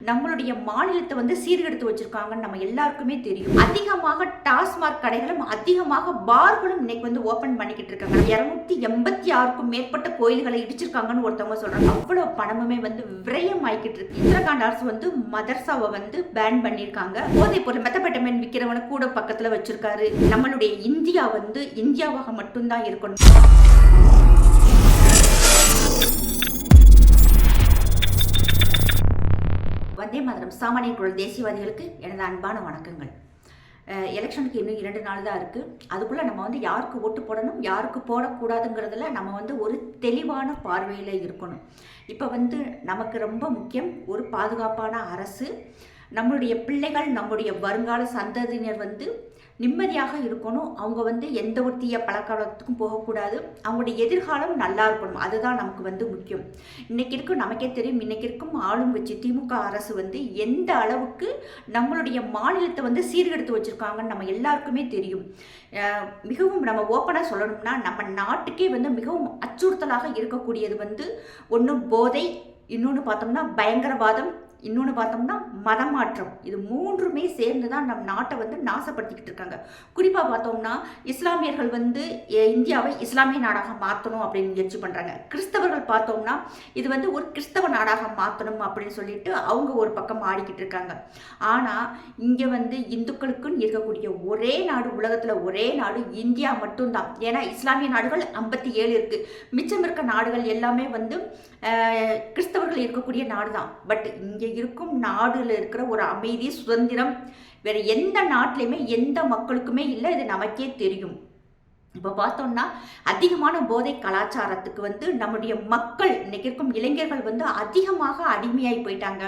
நம்மளுடைய மாநிலத்தை வந்து சீர்கெடுத்து வச்சிருக்காங்கன்னு நம்ம எல்லாருக்குமே தெரியும். அதிகமாக டாஸ்மாக் கடைகளும் அதிகமாக பார்களும் இன்னைக்கு வந்து ஓபன் பண்ணிக்கிட்டு இருக்காங்க. 286க்கும் மேற்பட்ட கோயில்களை இடிச்சிருக்காங்கன்னு ஒருத்தவங்க சொல்றாங்க. அவ்வளவு பணமுமே வந்து விரயம் ஆகிக்கிட்டு இருக்கு. உத்தரகாண்ட் அரசு வந்து மதர்சாவை வந்து பேன் பண்ணியிருக்காங்க. போதைப் பொருள் மெத்தபெட்டமைன் விற்கிறவனை கூட பக்கத்துல வச்சிருக்காரு. நம்மளுடைய இந்தியா வந்து இந்தியாவாக மட்டும்தான் இருக்கணும். வந்தே மாதரம் சாமானிய குரல் தேசியவாதிகளுக்கு எனது அன்பான வணக்கங்கள். எலெக்ஷனுக்கு இன்னும் 2 நாள் தான் இருக்குது. அதுக்குள்ளே நம்ம வந்து யாருக்கு ஓட்டு போடணும் யாருக்கு போடக்கூடாதுங்கிறதுல நம்ம வந்து ஒரு தெளிவான பார்வையில் இருக்கணும். இப்போ வந்து நமக்கு ரொம்ப முக்கியம் ஒரு பாதுகாப்பான அரசு. நம்மளுடைய பிள்ளைகள் நம்முடைய வருங்கால சந்ததியினர் வந்து நிம்மதியாக இருக்கணும். அவங்க வந்து எந்த ஒரு தீய பழக்கவழக்கத்துக்கும் போகக்கூடாது. அவங்களுடைய எதிர்காலம் நல்லா இருக்கணும். அதுதான் நமக்கு வந்து முக்கியம். இன்னைக்கு இருக்கும் நமக்கே தெரியும். இன்னைக்கு இருக்கும் ஆளும் வச்சு திமுக அரசு வந்து எந்த அளவுக்கு நம்மளுடைய மாநிலத்தை வந்து சீர்கெடுத்து வச்சிருக்காங்கன்னு நம்ம எல்லாருக்குமே தெரியும். மிகவும் நம்ம ஓப்பனாக சொல்லணும்னா நம்ம நாட்டுக்கே வந்து மிகவும் அச்சுறுத்தலாக இருக்கக்கூடியது வந்து ஒன்று போதை, இன்னொன்று பார்த்தோம்னா பயங்கரவாதம், இன்னொன்று பார்த்தோம்னா மதமாற்றம். இது மூன்றுமே சேர்ந்து தான் நம் நாட்டை வந்து நாசப்படுத்திக்கிட்டு இருக்காங்க. குறிப்பாக பார்த்தோம்னா இஸ்லாமியர்கள் வந்து இந்தியாவை இஸ்லாமிய நாடாக மாற்றணும் அப்படின்னு முயற்சி பண்ணுறாங்க. கிறிஸ்தவர்கள் பார்த்தோம்னா இது வந்து ஒரு கிறிஸ்தவ நாடாக மாற்றணும் அப்படின்னு சொல்லிட்டு அவங்க ஒரு பக்கம் ஆடிக்கிட்டு இருக்காங்க. ஆனால் இங்கே வந்து இந்துக்களுக்குன்னு இருக்கக்கூடிய ஒரே நாடு, உலகத்தில் ஒரே நாடு இந்தியா மட்டும்தான். ஏன்னா இஸ்லாமிய நாடுகள் 57 இருக்குது. மிச்சம் இருக்க நாடுகள் எல்லாமே வந்து கிறிஸ்தவர்கள் இருக்கக்கூடிய நாடு தான். பட் இங்கே இருக்கும் நாடுல இருக்கிற ஒரு அமைதி, சுதந்திரம் வேற எந்த நாட்டிலையுமே எந்த மக்களுக்குமே இல்லை. இது நமக்கே தெரியும். இப்போ பார்த்தோம்னா அதிகமான போதை கலாச்சாரத்துக்கு வந்து நம்முடைய மக்கள் இன்னைக்கு இருக்கும் இளைஞர்கள் வந்து அதிகமாக அடிமையாகி போயிட்டாங்க.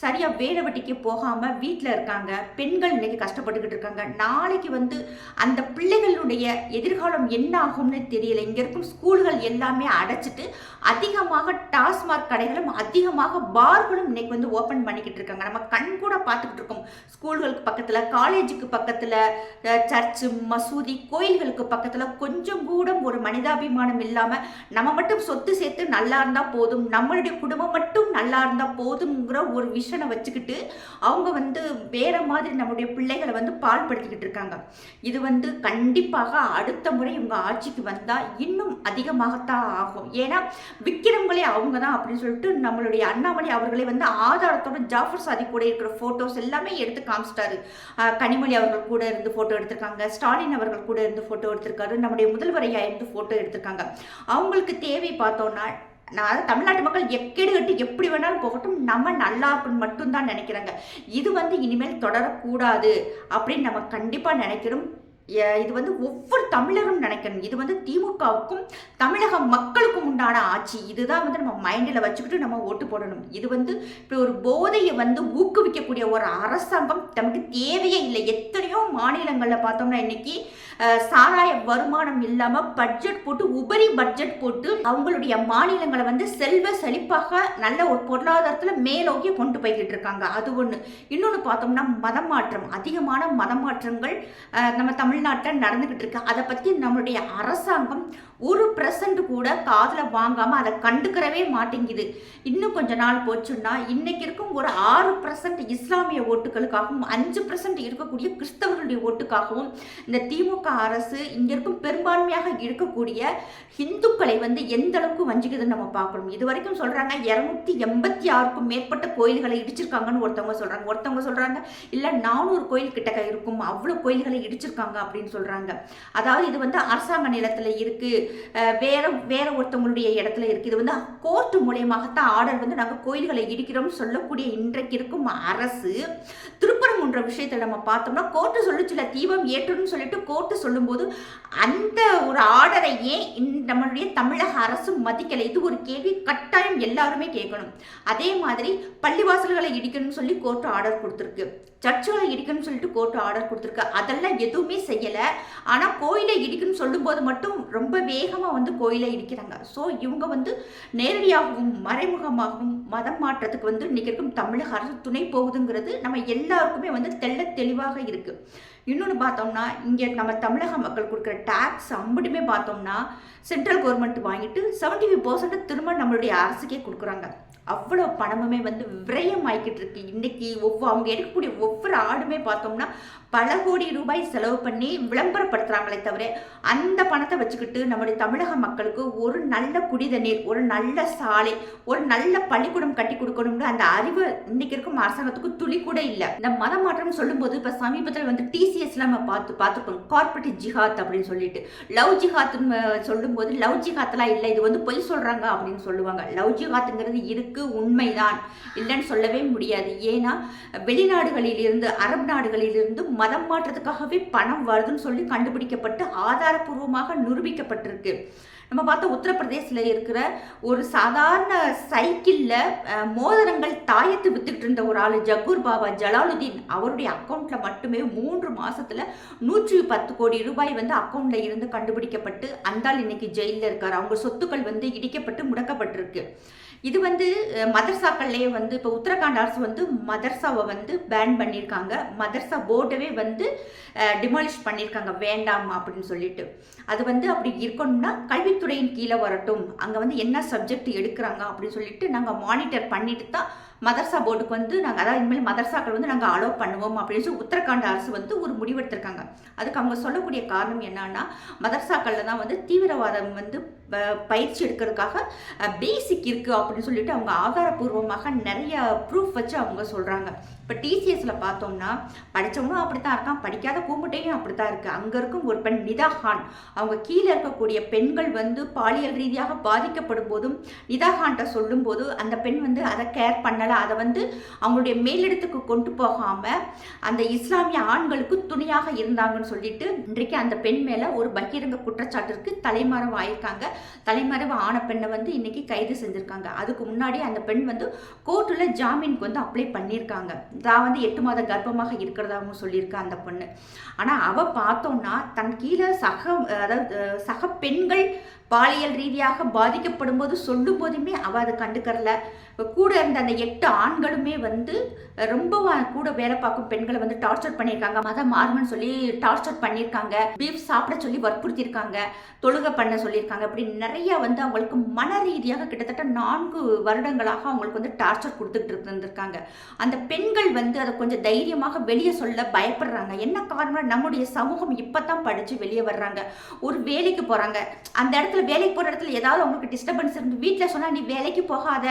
சரியாக வேலை வெட்டிக்கு போகாமல் வீட்டில் இருக்காங்க. பெண்கள் இன்னைக்கு கஷ்டப்பட்டுக்கிட்டு இருக்காங்க. நாளைக்கு வந்து அந்த பிள்ளைகளுடைய எதிர்காலம் என்ன ஆகும்னு தெரியல. இங்கே இருக்கும் ஸ்கூல்கள் எல்லாமே அடைச்சிட்டு அதிகமாக டாஸ்மாக் கடைகளும் அதிகமாக பார்களும் இன்னைக்கு வந்து ஓப்பன் பண்ணிக்கிட்டு இருக்காங்க. நம்ம கண் கூட பார்த்துக்கிட்டு இருக்கோம். ஸ்கூல்களுக்கு பக்கத்தில், காலேஜுக்கு பக்கத்தில், சர்ச்சு, மசூதி, கோயில்களுக்கு பக்கத்தில் கொஞ்சம் கூட ஒரு மனிதாபிமானம் இல்லாமல் நம்ம மட்டும் சொத்து சேர்த்து நல்லா இருந்தால் போதும், நம்மளுடைய குடும்பம் மட்டும் நல்லா இருந்தால் போதுங்கிற ஒரு விஷனை வச்சுக்கிட்டு அவங்க வந்து வேற மாதிரி நம்முடைய பிள்ளைகளை வந்து பால்படுத்திக்கிட்டு இருக்காங்க. இது வந்து கண்டிப்பாக அடுத்த முறை இவங்க ஆட்சிக்கு வந்தால் இன்னும் அதிகமாகத்தான் ஆகும். ஏன்னா விற்கிறவங்களே அவங்க தான் அப்படின்னு சொல்லிட்டு நம்மளுடைய அண்ணாமலை அவர்களே வந்து ஆதாரத்தோட ஜாஃபர் சாதி கூட இருக்கிற ஃபோட்டோஸ் எல்லாமே எடுத்து காமிச்சிட்டாரு. கனிமொழி அவர்கள் கூட இருந்து ஃபோட்டோ எடுத்திருக்காங்க. ஸ்டாலின் அவர்கள் கூட இருந்து ஃபோட்டோ எடுத்திருக்காரு. நம்முடைய முதல்வரையா இருந்து ஃபோட்டோ எடுத்திருக்காங்க. அவங்களுக்கு தேவை பார்த்தோம்னா நான் தமிழ்நாட்டு மக்கள் எக்கேடு கட்டி எப்படி வேணாலும் போகட்டும், நம்ம நல்லா இருக்குன்னு மட்டும்தான் நினைக்கிறாங்க. இது வந்து இனிமேல் தொடரக்கூடாது அப்படின்னு நம்ம கண்டிப்பாக நினைக்கிறோம். இது வந்து ஒவ்வொரு தமிழரும் நினைக்கணும். இது வந்து திமுகவுக்கும் தமிழக மக்களுக்கும் உண்டான ஆட்சி. இதுதான் வந்து நம்ம மைண்டில் வச்சுக்கிட்டு நம்ம ஓட்டு போடணும். இது வந்து இப்படி ஒரு போதையை வந்து ஊக்குவிக்கக்கூடிய ஒரு அரசாங்கம் நமக்கு தேவையே இல்லை. எத்தனையோ மாநிலங்களில் பார்த்தோம்னா இன்னைக்கு சாராய வருமானம் இல்லாமல் பட்ஜெட் போட்டு, உபரி பட்ஜெட் போட்டு அவங்களுடைய மாநிலங்களை வந்து செல்வ செழிப்பாக நல்ல ஒரு பொருளாதாரத்தில் மேலோக்கி கொண்டு போய்கிட்டு இருக்காங்க. அது ஒன்று. இன்னொன்று பார்த்தோம்னா மதமாற்றம், அதிகமான மதமாற்றங்கள் நம்ம தமிழ்நாட்டில் நடந்துகிட்டு இருக்கு. அதை பற்றி நம்மளுடைய அரசாங்கம் 1% கூட காதில் வாங்காமல் அதை கண்டுக்கிறவே மாட்டேங்குது. இன்னும் கொஞ்ச நாள் போச்சுன்னா இன்னைக்கு இருக்கும் ஒரு 6% இஸ்லாமிய ஓட்டுகளுக்காகவும் 5% இருக்கக்கூடிய கிறிஸ்தவர்களுடைய ஓட்டுக்காகவும் இந்த திமுக அரசு இங்க இருக்கும் பெரும்பான்மையாக இருக்கக்கூடிய இந்துக்களை வந்து எந்த அளவுக்கு வஞ்சிக்குதுன்னு நம்ம பார்க்கணும். இது வரைக்கும் சொல்றாங்க 286க்கும் மேற்பட்ட கோயில்களை இடிச்சிருக்காங்கன்னு ஒருத்தவங்க சொல்றாங்க இல்ல 400 கோயில் கிட்டக்க இருக்கும், அவ்வளவு கோயில்களை இடிச்சிருக்காங்க அப்படின்னு சொல்றாங்க. அதாவது இது வந்து அரசாங்க நிலத்துல இருக்கு, வேற ஒருத்தவங்களுடைய இடத்துல இருக்கு. இது வந்து கோர்ட் மூலியமாகத்தான் ஆர்டர் வந்து நாங்கள் கோயில்களை இடிக்கிறோம் சொல்லக்கூடிய இன்றைக்கு இருக்கும் அரசு திருப்பரங்குன்ற விஷயத்தை நம்ம பார்த்தோம்னா கோர்ட்டு சொல்லிச்சுல தீபம் ஏற்றணும்னு சொல்லிட்டு கோர்ட்டு சொல்லும்போது அந்த ஒரு ஆர்டரை ஏன் நம்மளுடைய தமிழக அரசு மதிக்கலை? இது ஒரு கேள்வி கட்டாயம் எல்லாருமே கேட்கணும். அதே மாதிரி பள்ளிவாசல்களை இடிக்கணும்னு சொல்லி கோர்ட்டு ஆர்டர் கொடுத்துருக்கு, சர்ச்சுகளை இடிக்கணும்னு சொல்லிட்டு கோர்ட்டு ஆர்டர் கொடுத்துருக்கு. அதெல்லாம் எதுவுமே செய்யலை. ஆனால் கோயிலை இடிக்கணும்னு சொல்லும்போது மட்டும் ரொம்ப வேகமாக வந்து கோயிலை இடிக்கிறாங்க. ஸோ இவங்க வந்து நேரடியாகவும் மறைமுகமாகவும் மதம் மாற்றத்துக்கு வந்து இன்னைக்கு இருக்கும் தமிழக அரசு துணை போகுதுங்கிறது நம்ம எல்லாருக்குமே வந்து தெள்ள தெளிவாக இருக்கு. இன்னொன்று பார்த்தோம்னா இங்கே நம்ம தமிழக மக்கள் கொடுக்குற டேக்ஸ் அம்பட்டுமே பார்த்தோம்னா சென்ட்ரல் கவர்மெண்ட் வாங்கிட்டு 75% திரும்ப நம்மளுடைய அரசுக்கே கொடுக்குறாங்க. அவ்வளோ பணமுமே வந்து விரயம் ஆகிக்கிட்டு இருக்கு. இன்னைக்கு அவங்க எடுக்கக்கூடிய ஒவ்வொரு ஆடுமே பார்த்தோம்னா பல கோடி ரூபாய் செலவு பண்ணி விளம்பரப்படுத்துறாங்களே தவிர அந்த பணத்தை வச்சுக்கிட்டு நம்முடைய தமிழக மக்களுக்கு ஒரு நல்ல குடிதண்ணீர், ஒரு நல்ல சாலை, ஒரு நல்ல பள்ளிக்கூடம் கட்டி கொடுக்கணும்னு அந்த அறிவு இன்னைக்கு இருக்கும் அரசாங்கத்துக்கு துளி கூட இல்லை. இந்த மத மாற்றம் சொல்லும்போது இப்போ சமீபத்தில் வந்து டிசிஎஸ்ல நம்ம பார்த்துப்போம், கார்பரேட் ஜிஹாத் அப்படின்னு சொல்லிட்டு. லவ் ஜிஹாத்னு சொல்லும்போது லவ் ஜிஹாத்லாம் இல்லை, இது வந்து பொய் சொல்றாங்க அப்படின்னு சொல்லுவாங்க. லவ் ஜிஹாத்துங்கிறது இருக்கு, உண்மைதான், இல்லைன்னு சொல்லவே முடியாது. ஏன்னா வெளிநாடுகளிலிருந்து, அரபு நாடுகளிலிருந்து மதம் மாற்றத்துக்காகவே பணம் வருதுன்னு சொல்லி கண்டுபிடிக்கப்பட்டு ஆதாரபூர்வமாக நிரூபிக்கப்பட்டிருக்கு. நம்ம பார்த்தா உத்தரப்பிரதேசில் இருக்கிற ஒரு சாதாரண சைக்கிளில் மோதிரங்கள் தாயத்து வித்துக்கிட்டு இருந்த ஒரு ஆள் ஜக்கூர் பாபா ஜலாலுதீன், அவருடைய அக்கௌண்ட்டில் மட்டுமே 3 மாதத்தில் 110 கோடி ரூபாய் வந்து அக்கௌண்ட்டில் இருந்து கண்டுபிடிக்கப்பட்டு அந்த ஆள் இன்னைக்கு ஜெயிலில் இருக்கார். அவங்க சொத்துக்கள் வந்து இடிக்கப்பட்டு முடக்கப்பட்டிருக்கு. இது வந்து மதர்சாக்கள்லேயே வந்து இப்போ உத்தரகாண்ட் அரசு வந்து மதர்சாவை வந்து பேன் பண்ணியிருக்காங்க. மதர்சா போர்டவே வந்து டிமாலிஷ் பண்ணியிருக்காங்க, வேண்டாம் அப்படின்னு சொல்லிட்டு. அது வந்து அப்படி இருக்கணும்னா கல்வித்துறையின் கீழே வரட்டும், அங்கே வந்து என்ன சப்ஜெக்ட் எடுக்கிறாங்க அப்படின்னு சொல்லிட்டு நாங்கள் மானிட்டர் பண்ணிட்டு தான் மதர்சா போர்டுக்கு வந்து நாங்கள், அதாவது இனிமேல் மதர்சாக்கள் வந்து நாங்கள் அலோவ் பண்ணுவோம் அப்படின்னு சொல்லி உத்தரகாண்ட் அரசு வந்து ஒரு முடிவெடுத்திருக்காங்க. அதுக்கு அவங்க சொல்லக்கூடிய காரணம் என்னன்னா, மதர்சாக்களில் தான் வந்து தீவிரவாதம் வந்து பயிற்சி எடுக்கிறதுக்காக பேசிக் இருக்குது அப்படின்னு சொல்லிட்டு அவங்க ஆதாரபூர்வமாக நிறைய ப்ரூஃப் வச்சு அவங்க சொல்கிறாங்க. இப்போ டிசிஎஸ்ல பார்த்தோம்னா படித்தவனும் அப்படி தான் இருக்கான், படிக்காத கூமுட்டையும் அப்படி தான் இருக்குது. அங்கே இருக்கும் ஒரு பெண் நிதா கான், அவங்க கீழே இருக்கக்கூடிய பெண்கள் வந்து பாலியல் ரீதியாக பாதிக்கப்படும் போதும் நிதா கான்ட்ட சொல்லும்போது அந்த பெண் வந்து அதை கேர் பண்ணலை. அதை வந்து அவங்களுடைய மேலிடத்துக்கு கொண்டு போகாமல் அந்த இஸ்லாமிய ஆண்களுக்கு துணையாக இருந்தாங்கன்னு சொல்லிட்டு இன்றைக்கு அந்த பெண் மேலே ஒரு பகிரங்க குற்றச்சாட்டிற்கு தலைமறைவு ஆயிருக்காங்க. தலைமறைவு ஆன பெண்ணை வந்து இன்னைக்கு கைது செஞ்சிருக்காங்க. அதுக்கு முன்னாடி அந்த பெண் வந்து கோர்ட்டில் ஜாமீனுக்கு வந்து அப்ளை பண்ணியிருக்காங்க. தான் வந்து 8 மாத கர்ப்பமாக இருக்கிறதாகவும் சொல்லியிருக்கா அந்த பொண்ணு. ஆனால் அவள் பார்த்தோம்னா தன் கீழே சக பெண்கள் பாலியல் ரீதியாக பாதிக்கப்படும் போது சொல்லும் போதுமே அவள் அதை கண்டுக்கறல. கூட இருந்த அந்த 8 ஆண்களுமே வந்து ரொம்ப கூட வேலை பார்க்கும் பெண்களை வந்து டார்ச்சர் பண்ணியிருக்காங்க, மதம் மாறும்னு சொல்லி டார்ச்சர் பண்ணியிருக்காங்க, பீஃப் சாப்பிட சொல்லி வற்புறுத்தியிருக்காங்க, தொழுகை பண்ண சொல்லியிருக்காங்க. இப்படி நிறைய வந்து அவங்களுக்கு மன ரீதியாக கிட்டத்தட்ட 4 வருடங்களாக அவங்களுக்கு வந்து டார்ச்சர் கொடுத்துட்டு இருந்திருக்காங்க. அந்த பெண்கள் வந்து அதை கொஞ்சம் தைரியமாக வெளியே சொல்ல பயப்படுறாங்க. என்ன காரணம், நம்முடைய சமூகம் இப்போதான் படித்து வெளியே வர்றாங்க, ஒரு வேலைக்கு போகிறாங்க, அந்த இடத்துல வேலைக்கு போகிற இடத்துல ஏதாவது அவங்களுக்கு டிஸ்டர்பன்ஸ் இருந்து வீட்டில் சொன்னால் நீ வேலைக்கு போகாத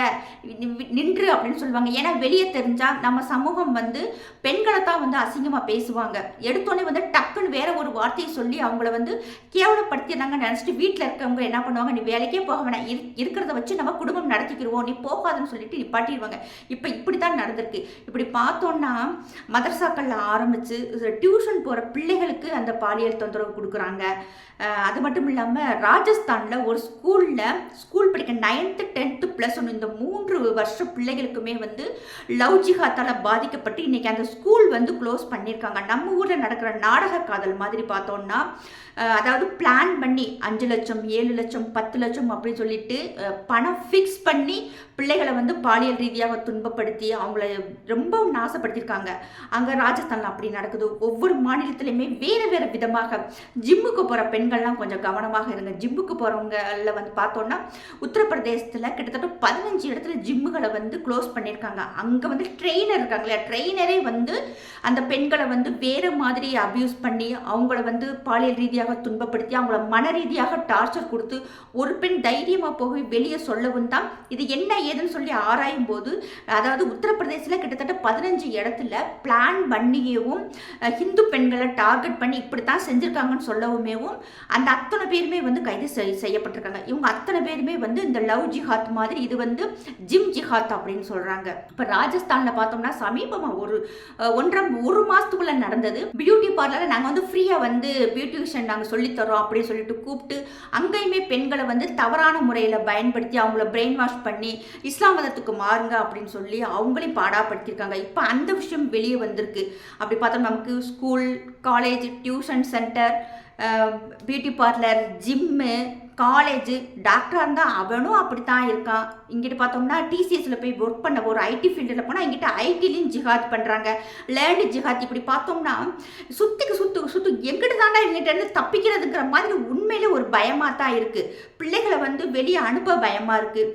நின்று அப்படின்னு சொல்லுவாங்க. ஏன்னா வெளியே தெரிஞ்சால் நம்ம சமூகம் வந்து பெண்களை தான் வந்து அசிங்கமாக பேசுவாங்க. எடுத்தோடனே வந்து டக்குன்னு வேற ஒரு வார்த்தையை சொல்லி அவங்கள வந்து கேவலப்படுத்திடுறாங்க நினச்சிட்டு வீட்டில் இருக்கவங்க என்ன பண்ணுவாங்க, நீ வேலைக்கே போக வேணாம், இருக்கிறத வச்சு நம்ம குடும்பம் நடத்திக்கிடுவோம், நீ போகாதுன்னு சொல்லிட்டு நிப்பாட்டிடுவாங்க. இப்போ இப்படி தான் நடந்திருக்கு. இப்படி பார்த்தோன்னா மதரசாக்களில் ஆரம்பித்து டியூஷன் போகிற பிள்ளைகளுக்கு அந்த பாலியல் தொந்தரவு கொடுக்குறாங்க. அது மட்டும் இல்லாமல் ராஜஸ்தானில் ஒரு ஸ்கூல் படிக்க 9th 10th +1 இந்த 3 வருஷ பிள்ளைகளுக்குமே வந்து லவ் ஜிஹாத்தால் பாதிக்கப்பட்டு இன்னைக்கு அந்த ஸ்கூல் வந்து க்ளோஸ் பண்ணியிருக்காங்க. நம்ம ஊரில் நடக்கிற நாடக காதல் மாதிரி பார்த்தோன்னா, அதாவது பிளான் பண்ணி 5 லட்சம் 7 லட்சம் 10 லட்சம் அப்படின்னு சொல்லிட்டு பணம் ஃபிக்ஸ் பண்ணி பிள்ளைகளை வந்து பாலியல் ரீதியாக துன்பப்படுத்தி அவங்கள ரொம்பவும் நாசப்படுத்தியிருக்காங்க. அங்கே ராஜஸ்தானில் அப்படி நடக்குது. ஒவ்வொரு மாநிலத்திலையுமே வேறு விதமாக. ஜிம்முக்கு போகிற பெண்கள்லாம் கொஞ்சம் கவனமாக இருங்க. ஜிம்முக்கு போகிறவங்கள வந்து பார்த்தோன்னா உத்தரப்பிரதேசத்தில் கிட்டத்தட்ட 15 இடத்துல ஜிம்முகளை வந்து க்ளோஸ் பண்ணியிருக்காங்க. அங்கே வந்து ட்ரெயினர் இருக்காங்களே, ட்ரெயினரே வந்து அந்த பெண்களை வந்து வேறு மாதிரி அப்யூஸ் பண்ணி அவங்கள வந்து பாலியல் ரீதியாக துன்பப்படுத்தி அவங்கள மன ரீதியாக டார்ச்சர் கொடுத்து ஒரு பெண் தைரியமாக போய் வெளியே சொல்லவும் தான் இது என்ன ஏதுன்னு சொல்லி ஆராயும் போது, அதாவது உத்தரப்பிரதேசில் கிட்டத்தட்ட 15 இடத்துல பிளான் பண்ணியவும் ஹிந்து பெண்களை டார்கெட் பண்ணி இப்படித்தான் செஞ்சிருக்காங்கன்னு சொல்லவுமேவும் அந்த அத்தனை பேருமே வந்து கைது செய்யப்பட்டிருக்காங்க. இவங்க அத்தனை பேருமே வந்து இந்த லவ் ஜிஹாத் மாதிரி இது வந்து ஜிம் ஜிஹாத் அப்படின்னு சொல்றாங்க. இப்போ ராஜஸ்தானில் பார்த்தோம்னா சமீபமாக ஒரு மாசத்துக்குள்ள நடந்தது. பியூட்டி பார்லர் நாங்கள் வந்து ஃப்ரீயாக வந்து பியூட்டிஷியன் நாங்கள் சொல்லித்தரோம் அப்படின்னு சொல்லிட்டு கூப்பிட்டு அங்கேயுமே பெண்களை வந்து தவறான முறையில் பயன்படுத்தி அவங்கள பிரெயின் வாஷ் பண்ணி இஸ்லாம் மதத்துக்கு மாறுங்க அப்படின்னு சொல்லி அவங்களையும் பாடாப்படுத்தியிருக்காங்க. இப்போ அந்த விஷயம் வெளியே வந்திருக்கு. அப்படி பார்த்தோம் நமக்கு school, college, tuition centre, beauty parlour, gym, college, டாக்டராக இருந்தால் அவனும் அப்படித்தான் இருக்கான். இங்கிட்டு பார்த்தோம்னா டிசிஎஸ்ல போய் ஒர்க் பண்ண ஒரு ஐடி ஃபீல்டில் போனால் இங்கிட்ட ஐடிலையும் ஜிஹாத் பண்ணுறாங்க, லேண்டு ஜிஹாத். இப்படி பார்த்தோம்னா சுத்து எங்கிட்ட தாண்டா இவங்கிட்ட இருந்து தப்பிக்கிறதுங்கிற மாதிரி உண்மையிலே ஒரு பயமாக தான் இருக்குது. பிள்ளைகளை வந்து வெளியே அனுப்ப பயமாக இருக்குது.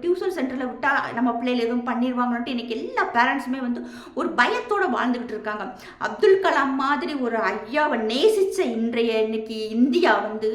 டியூஷன் சென்டரில் விட்டால் நம்ம பிள்ளைகள் எதுவும் பண்ணிடுவாங்கன்ட்டு இன்றைக்கி எல்லா பேரண்ட்ஸுமே வந்து ஒரு பயத்தோடு வாழ்ந்துக்கிட்டு இருக்காங்க. அப்துல் கலாம் மாதிரி ஒரு ஐயாவை நேசித்த இன்னைக்கு இந்தியா வந்து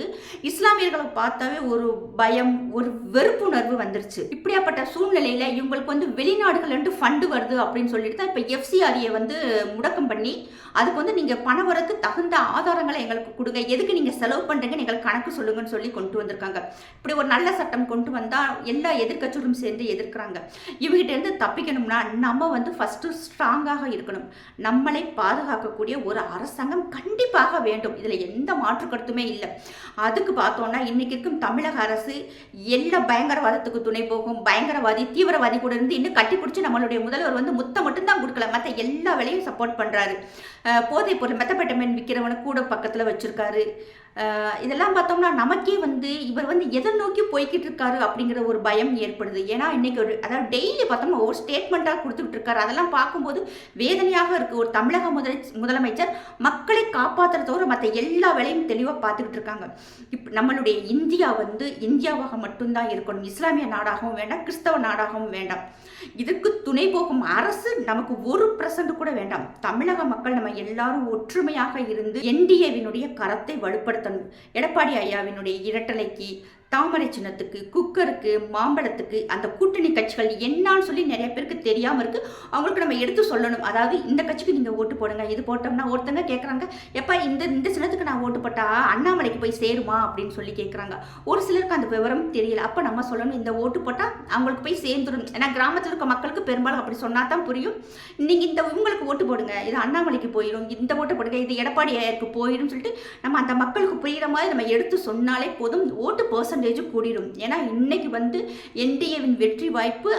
இஸ்லாமியர்களை பார்த்தாவே ஒரு பயம், ஒரு வெறுப்புணர்வு வந்துருச்சு. இப்படியாப்பட்ட சூழ்நிலையில இவங்களுக்கு வந்து வெளிநாடுகள் ஃபண்டு வருது அப்படின்னு சொல்லிட்டு தான் இப்போ FCRA வந்து முடக்கம் பண்ணி அதுக்கு வந்து நீங்க பண வரத்து தகுந்த ஆதாரங்களை எங்களுக்கு கொடுங்க, எதுக்கு நீங்க செலவு பண்றீங்கன்னு எங்களுக்கு கணக்கு சொல்லுங்கன்னு சொல்லி கொண்டு வந்திருக்காங்க. இப்படி ஒரு நல்ல சட்டம் கொண்டு வந்தா எல்லா எதிர்க்கட்சியும் சேர்ந்து எதிர்க்கிறாங்க. இவங்கிட்ட இருந்து தப்பிக்கணும்னா நம்ம வந்து ஃபர்ஸ்ட் ஸ்ட்ராங்காக இருக்கணும். நம்மளை பாதுகாக்கக்கூடிய ஒரு அரசாங்கம் கண்டிப்பாக வேண்டும். இதுல எந்த மாற்று கருத்துமே இல்லை. அதுக்கு பார்த்தோம்னா இன்னைக்கு இருக்கும் தமிழக அரசு எல்லா பயங்கரவாதத்துக்கு துணை போகும், பயங்கரவாதி தீவிரவாதி கூட இருந்து இன்னும் கட்டி பிடிச்சி நம்மளுடைய முதல்வர் வந்து முத்தம் மட்டும்தான் கொடுக்கல, மற்ற எல்லா வேலையும் சப்போர்ட் பண்றாரு. போதைப் பொருள் மெத்தப்பட்டமேன் விற்கிறவனை கூட பக்கத்தில் வச்சிருக்காரு. இதெல்லாம் பார்த்தோம்னா நமக்கே வந்து இவர் வந்து எதை நோக்கி போய்கிட்டு இருக்காரு அப்படிங்கிற ஒரு பயம் ஏற்படுது. ஏன்னா இன்னைக்கு அதாவது டெய்லி பார்த்தோம்னா ஒவ்வொரு ஸ்டேட்மெண்ட்டாக கொடுத்துக்கிட்டு இருக்காரு. அதெல்லாம் பார்க்கும்போது வேதனையாக இருக்குது. ஒரு தமிழக முதலமைச்சர் மக்களை காப்பாற்றுறதோட மற்ற எல்லா வேலையும் தெளிவாக பார்த்துக்கிட்டு இருக்காங்க. இப்போ நம்மளுடைய இந்தியா வந்து இந்தியாவாக மட்டும்தான் இருக்கணும். இஸ்லாமிய நாடாகவும் வேண்டாம், கிறிஸ்தவ நாடாகவும் வேண்டாம். இதுக்கு துணை போகும் அரசு நமக்கு 1% கூட வேண்டாம். தமிழக மக்கள் நம்ம எல்லாரும் ஒற்றுமையாக இருந்து NDAவினுடைய கரத்தை வலுப்படுத்தணும். எடப்பாடி ஐயாவினுடைய இரட்டலைக்கு, தாமரை சின்னத்துக்கு, குக்கருக்கு, மாம்பழத்துக்கு அந்த கூட்டணி கட்சிகள் என்னான்னு சொல்லி நிறைய பேருக்கு தெரியாமல் இருக்கு. அவங்களுக்கு நம்ம எடுத்து சொல்லணும். அதாவது இந்த கட்சிக்கு நீங்க ஓட்டு போடுங்க, இது போட்டோம்னா ஒருத்தங்க கேட்குறாங்க, எப்பா இந்த சின்னத்துக்கு நான் ஓட்டு போட்டா அண்ணாமலைக்கு போய் சேருமா அப்படின்னு சொல்லி கேட்குறாங்க. ஒரு சிலருக்கு அந்த விவரம் தெரியல. அப்போ நம்ம சொல்லணும், இந்த ஓட்டு போட்டால் அவங்களுக்கு போய் சேர்ந்துடும். ஏன்னா கிராமத்தில் இருக்க மக்களுக்கு பெரும்பாலும் அப்படி சொன்னா தான் புரியும். நீங்க இவங்களுக்கு ஓட்டு போடுங்க, இது அண்ணாமலைக்கு போயிடும், இந்த ஓட்டு போடுங்க, இது எடப்பாடி ஐயாருக்கு போயிடும் சொல்லிட்டு நம்ம அந்த மக்களுக்கு புரியுற மாதிரி நம்ம எடுத்து சொன்னாலே போதும், ஓட்டு கூடிடும். ஏன்னா இன்னைக்கு வந்து NDAவின் வெற்றி வாய்ப்பு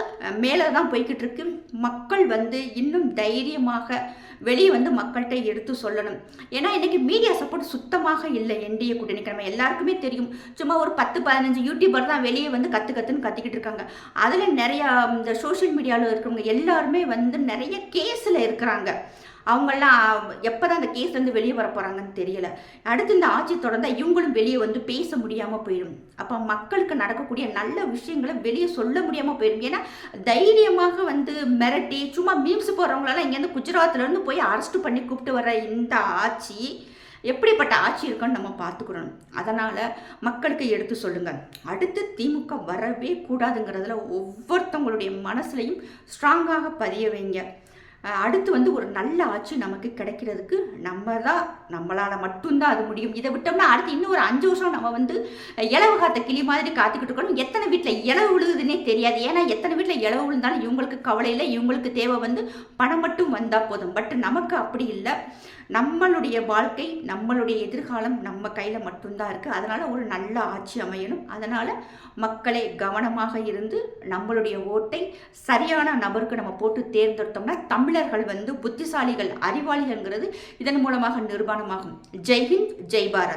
மேலே தான் போய்கிட்டு இருக்கு. மக்கள் வந்து இன்னும் தைரியமாக வெளியே வந்து மக்கள்கிட்ட எடுத்து சொல்லணும். ஏன்னா இன்னைக்கு மீடியா சப்போர்ட் சுத்தமாக இல்லை NDA கூட்டணிக்கு. நம்ம எல்லாருக்குமே தெரியும். சும்மா ஒரு 10-15 யூடியூபர் தான் வெளியே வந்து கத்துன்னு கத்திக்கிட்டு இருக்காங்க. அதில் நிறையா இந்த சோஷியல் மீடியாவில் இருக்கிறவங்க எல்லாருமே வந்து நிறைய கேஸில் இருக்கிறாங்க. அவங்கெல்லாம் எப்போ தான் அந்த கேஸ்லேருந்து வெளியே வர போகிறாங்கன்னு தெரியல. அடுத்து இந்த ஆட்சி தொடர்ந்தால் இவங்களும் வெளியே வந்து பேச முடியாமல் போயிடும். அப்போ மக்களுக்கு நடக்கக்கூடிய நல்ல விஷயங்களை வெளியே சொல்ல முடியாமல் போயிடும். ஏன்னா தைரியமாக வந்து மிரட்டி சும்மா மீம்ஸ் போடுறவங்களெல்லாம் இங்கேருந்து குஜராத்லேருந்து போய் அரெஸ்ட் பண்ணி கூப்பிட்டு வர இந்த ஆட்சி எப்படிப்பட்ட ஆட்சி இருக்குன்னு நம்ம பார்த்துக்கிறோம். அதனால் மக்களுக்கு எடுத்து சொல்லுங்கள். அடுத்து திமுக வரவே கூடாதுங்கிறதுல ஒவ்வொருத்தவங்களுடைய மனசுலையும் ஸ்ட்ராங்காக பதிய வைங்க. அடுத்து வந்து ஒரு நல்ல ஆட்சி நமக்கு கிடைக்கிறதுக்கு நம்மளால் மட்டும்தான் அது முடியும். இதை விட்டோம்னா அடுத்து இன்னும் ஒரு 5 வருஷம் நம்ம வந்து இலவு காத்த கிளி மாதிரி காத்துக்கிட்டு இருக்கணும். எத்தனை வீட்டில் இலவு விழுகுதுன்னே தெரியாது. ஏன்னா எத்தனை வீட்டில் இலவு விழுந்தாலும் இவங்களுக்கு கவலை இல்லை. இவங்களுக்கு தேவை வந்து பணம் மட்டும் வந்தால் போதும். பட் நமக்கு அப்படி இல்லை. நம்மளுடைய வாழ்க்கை, நம்மளுடைய எதிர்காலம் நம்ம கையில் மட்டும்தான் இருக்குது. அதனால் ஒரு நல்ல ஆட்சி அமையணும். அதனால் மக்களே கவனமாக இருந்து நம்மளுடைய ஓட்டை சரியான நபருக்கு நம்ம போட்டு தேர்ந்தெடுத்தோம்னா தமிழர்கள் வந்து புத்திசாலிகள், அறிவாளிகள்ங்கிறது இதன் மூலமாக நிரூபணமாகும். ஜெய்ஹிந்த், ஜெய் பாரத்.